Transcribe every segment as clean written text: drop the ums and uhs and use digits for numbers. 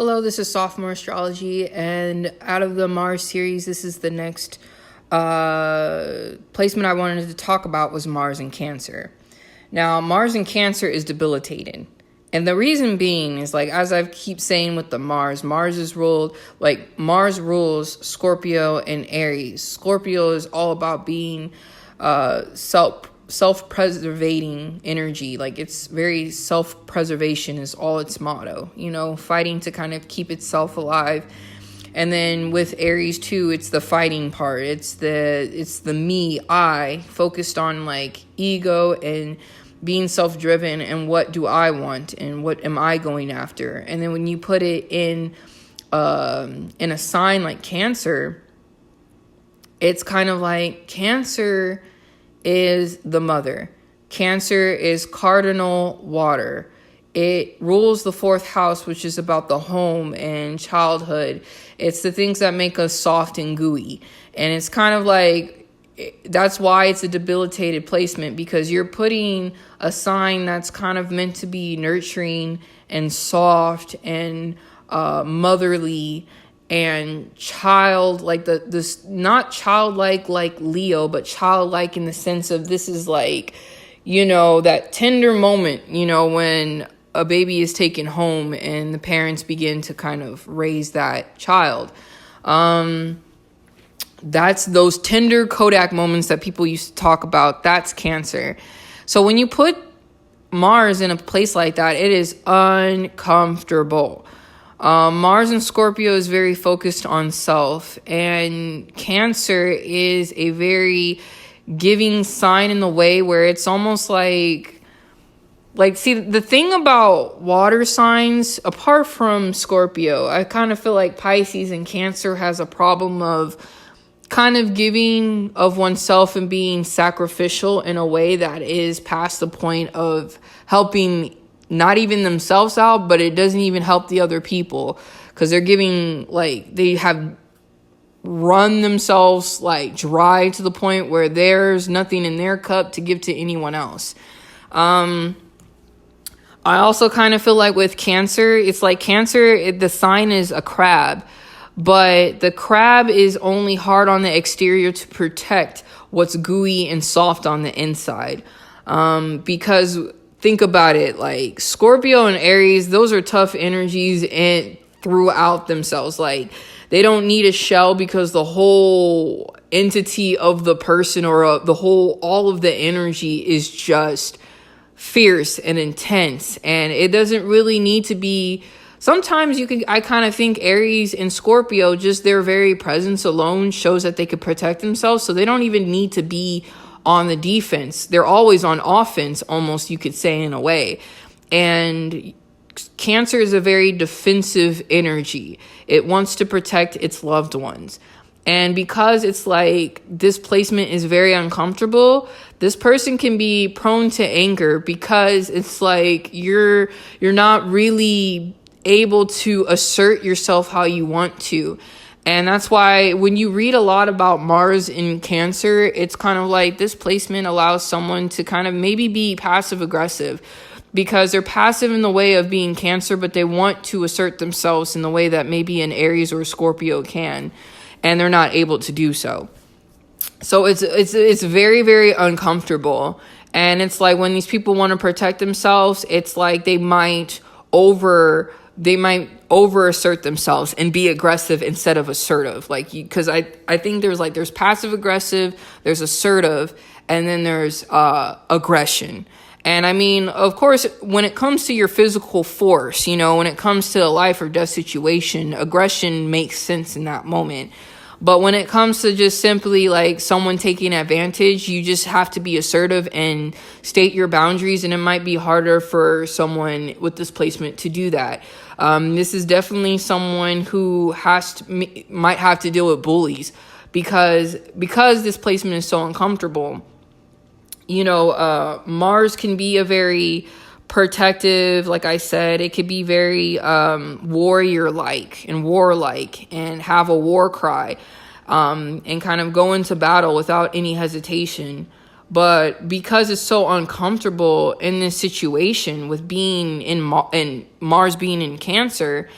Hello, this is Sophomore Astrology, and out of the Mars series, this is the next placement I wanted to talk about was Mars in Cancer. Now, Mars in Cancer is debilitating. And the reason being is, as I keep saying with the Mars is ruled, Mars rules Scorpio and Aries. Scorpio is all about being self-preservating energy. It's very self-preservation is all its motto, fighting to kind of keep itself alive. And then with Aries too, it's the fighting part. It's the me, I, focused on ego and being self-driven and what do I want and what am I going after. And then when you put it in a sign like Cancer, it's kind of like Cancer is the mother. Cancer is cardinal water. It rules the fourth house, which is about the home and childhood. It's the things that make us soft and gooey. And it's kind of that's why it's a debilitated placement, because you're putting a sign that's kind of meant to be nurturing and soft and motherly and child, this not childlike like Leo, but childlike in the sense of this is that tender moment, when a baby is taken home and the parents begin to kind of raise that child. That's those tender Kodak moments that people used to talk about. That's Cancer. So when you put Mars in a place like that, it is uncomfortable. Mars in Scorpio is very focused on self, and Cancer is a very giving sign in the way where it's almost see, the thing about water signs, apart from Scorpio, I kind of feel like Pisces and Cancer has a problem of kind of giving of oneself and being sacrificial in a way that is past the point of helping not even themselves out, but it doesn't even help the other people, because they're giving, they have run themselves dry to the point where there's nothing in their cup to give to anyone else. I also kind of feel with Cancer, it's Cancer, the sign is a crab, but the crab is only hard on the exterior to protect what's gooey and soft on the inside. Because think about it, Scorpio and Aries, those are tough energies and throughout themselves. They don't need a shell, because the whole entity of the person or all of the energy is just fierce and intense, and it doesn't really need to be. Sometimes I kind of think Aries and Scorpio, just their very presence alone shows that they could protect themselves, so they don't even need to be on the defense. They're always on offense, almost, you could say, in a way. And Cancer is a very defensive energy. It wants to protect its loved ones. And because it's this placement is very uncomfortable, this person can be prone to anger, because it's you're not really able to assert yourself how you want to. And that's why when you read a lot about Mars in Cancer, it's kind of this placement allows someone to kind of maybe be passive aggressive, because they're passive in the way of being Cancer, but they want to assert themselves in the way that maybe an Aries or a Scorpio can, and they're not able to do so. So it's very, very uncomfortable. And it's when these people want to protect themselves, it's they might over assert themselves and be aggressive instead of assertive. Because I think there's passive aggressive, there's assertive, and then there's aggression. And I mean, of course, when it comes to your physical force, when it comes to a life or death situation, aggression makes sense in that moment. But when it comes to just simply someone taking advantage, you just have to be assertive and state your boundaries. And it might be harder for someone with this placement to do that. This is definitely someone who might have to deal with bullies, because this placement is so uncomfortable. Mars can be a very protective, like I said, it could be very warrior-like and warlike and have a war cry and kind of go into battle without any hesitation. But because it's so uncomfortable in this situation with being in Mars being in Cancer,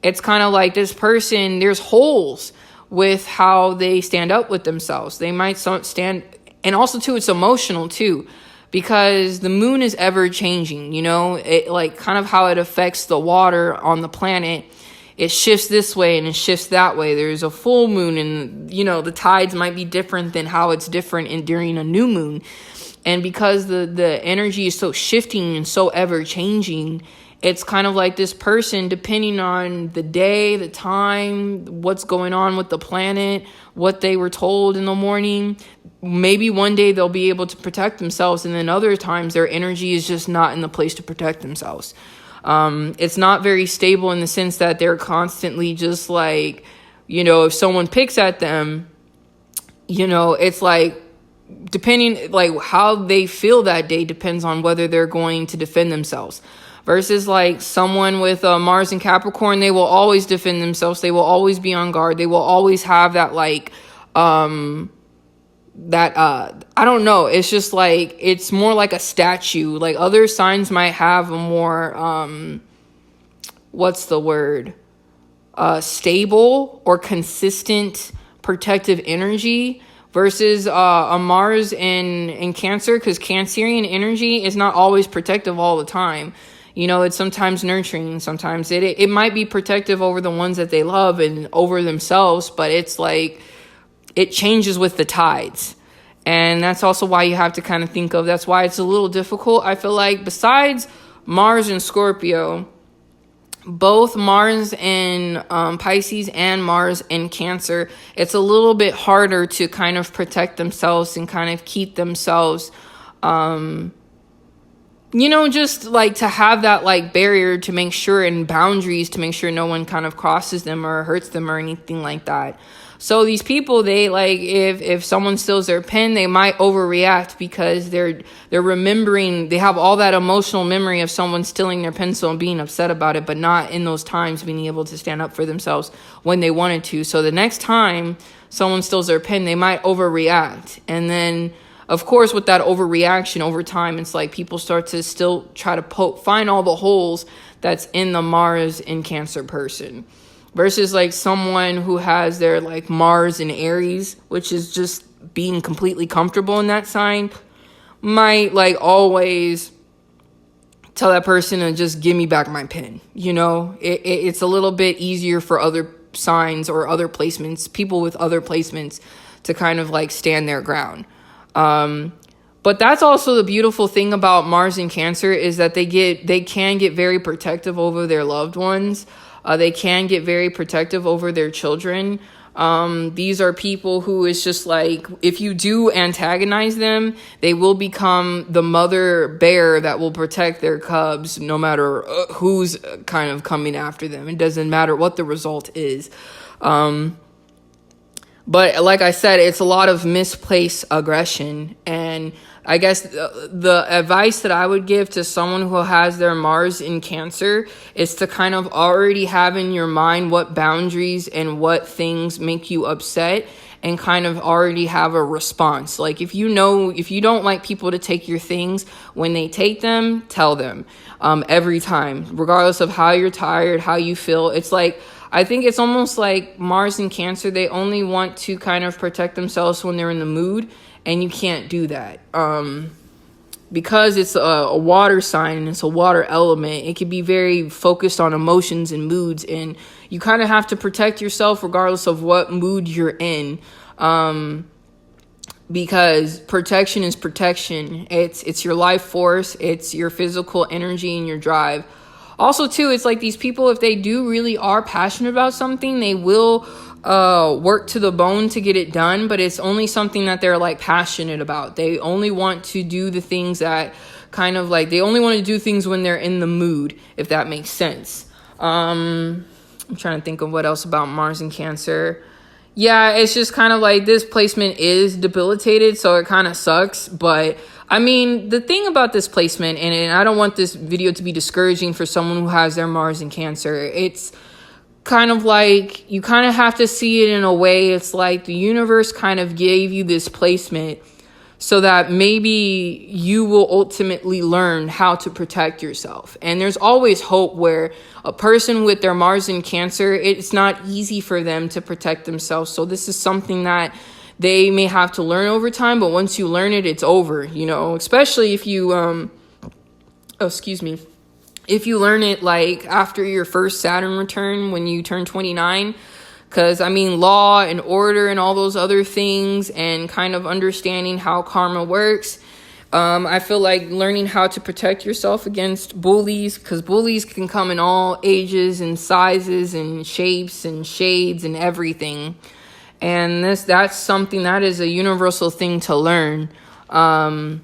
it's kind of like this person, there's holes with how they stand up with themselves. They might stand, and also too, it's emotional too, because the moon is ever changing, you know, it like kind of how it affects the water on the planet. It shifts this way and it shifts that way. There's a full moon and, you know, the tides might be different than how it's different during a new moon. And because the energy is so shifting and so ever changing, it's kind of like this person, depending on the day, the time, what's going on with the planet, what they were told in the morning, maybe one day they'll be able to protect themselves, and then other times their energy is just not in the place to protect themselves. It's not very stable in the sense that they're constantly just like, you know, if someone picks at them, you know, it's like, depending, like how they feel that day depends on whether they're going to defend themselves. Versus like someone with Mars and Capricorn, they will always defend themselves. They will always be on guard. They will always have that like, I don't know. It's just like, it's more like a statue. Like other signs might have a more, what's the word? Stable or consistent protective energy versus a Mars in Cancer, because Cancerian energy is not always protective all the time. You know, it's sometimes nurturing. Sometimes it might be protective over the ones that they love and over themselves, but it's like it changes with the tides. And that's also why you have to kind of think of, that's why it's a little difficult. I feel like besides Mars and Scorpio, both Mars in Pisces and Mars in Cancer, it's a little bit harder to kind of protect themselves and kind of keep themselves, you know, just like to have that like barrier to make sure, and boundaries to make sure no one kind of crosses them or hurts them or anything like that. So these people, they like, if someone steals their pen, they might overreact because they're remembering, they have all that emotional memory of someone stealing their pencil and being upset about it, but not in those times being able to stand up for themselves when they wanted to. So the next time someone steals their pen, they might overreact. And then, of course, with that overreaction over time, it's like people start to still try to find all the holes that's in the Mars in Cancer person. Versus like someone who has their like Mars in Aries, which is just being completely comfortable in that sign, might like always tell that person to just give me back my pen. You know, it's a little bit easier for other signs or other placements, people with other placements, to kind of like stand their ground. But that's also the beautiful thing about Mars in Cancer, is that they can get very protective over their loved ones. They can get very protective over their children. These are people who is just like, if you do antagonize them, they will become the mother bear that will protect their cubs no matter who's kind of coming after them. It doesn't matter what the result is. But like I said, it's a lot of misplaced aggression. And I guess the advice that I would give to someone who has their Mars in Cancer is to kind of already have in your mind what boundaries and what things make you upset, and kind of already have a response. Like if you don't like people to take your things, when they take them, tell them every time, regardless of how you're tired, how you feel. It's like, I think it's almost like Mars in Cancer, they only want to kind of protect themselves when they're in the mood, and you can't do that. Because it's a water sign and it's a water element, it can be very focused on emotions and moods, and you kind of have to protect yourself regardless of what mood you're in. Because protection is protection. It's your life force, it's your physical energy and your drive. Also, too, it's like these people, if they do really are passionate about something, they will work to the bone to get it done, but it's only something that they're like passionate about. They only want to do the things that kind of like, they only want to do things when they're in the mood, if that makes sense. I'm trying to think of what else about Mars and Cancer. Yeah, it's just kind of like this placement is debilitated, so it kind of sucks. But I mean, the thing about this placement, and I don't want this video to be discouraging for someone who has their Mars in Cancer, it's kind of like, you kind of have to see it in a way, it's like the universe kind of gave you this placement so that maybe you will ultimately learn how to protect yourself. And there's always hope where a person with their Mars in Cancer, it's not easy for them to protect themselves. So this is something that they may have to learn over time, but once you learn it, it's over, you know, especially if you, if you learn it like after your first Saturn return, when you turn 29. Because, I mean, law and order and all those other things and kind of understanding how karma works. I feel like learning how to protect yourself against bullies, because bullies can come in all ages and sizes and shapes and shades and everything. And that's something that is a universal thing to learn. And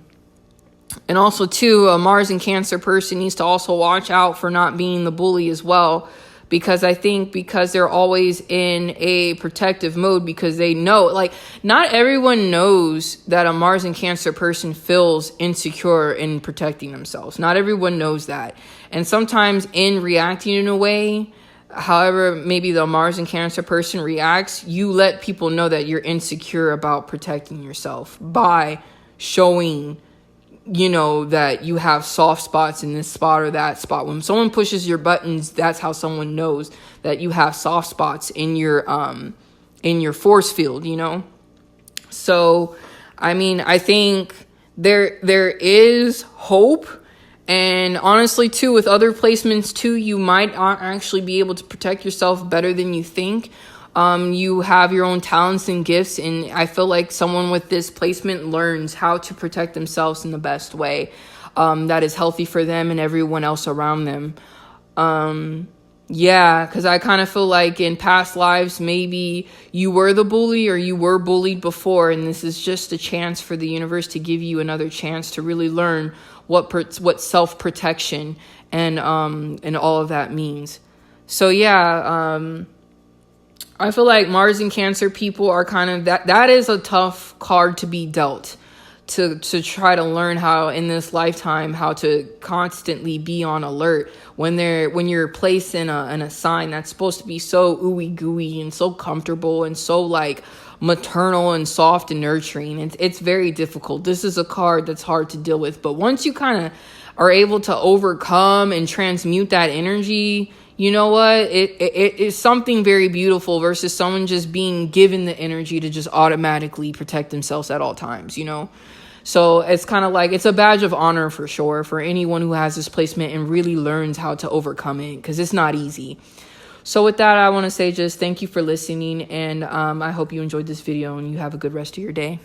also, too, a Mars in Cancer person needs to also watch out for not being the bully as well. Because I think because they're always in a protective mode, because they know, like, not everyone knows that a Mars in Cancer person feels insecure in protecting themselves. Not everyone knows that. And sometimes in reacting in a way, however maybe the Mars in Cancer person reacts, you let people know that you're insecure about protecting yourself by showing, you know, that you have soft spots in this spot or that spot. When someone pushes your buttons, that's how someone knows that you have soft spots in your force field, you know? So, I mean, I think there is hope. And honestly, too, with other placements, too, you might actually be able to protect yourself better than you think. You have your own talents and gifts, and I feel like someone with this placement learns how to protect themselves in the best way that is healthy for them and everyone else around them. Yeah, because I kind of feel like in past lives, maybe you were the bully or you were bullied before, and this is just a chance for the universe to give you another chance to really learn what self-protection and all of that means. So yeah, I feel like Mars in Cancer people are kind of that is a tough card to be dealt, to try to learn how in this lifetime how to constantly be on alert when you're placed in a sign that's supposed to be so ooey gooey and so comfortable and so like maternal and soft and nurturing. It's very difficult. This is a card that's hard to deal with, but once you kind of are able to overcome and transmute that energy, you know what? It is something very beautiful versus someone just being given the energy to just automatically protect themselves at all times, you know? So it's kind of like, it's a badge of honor for sure for anyone who has this placement and really learns how to overcome it, because it's not easy. So with that, I want to say just thank you for listening, and I hope you enjoyed this video and you have a good rest of your day.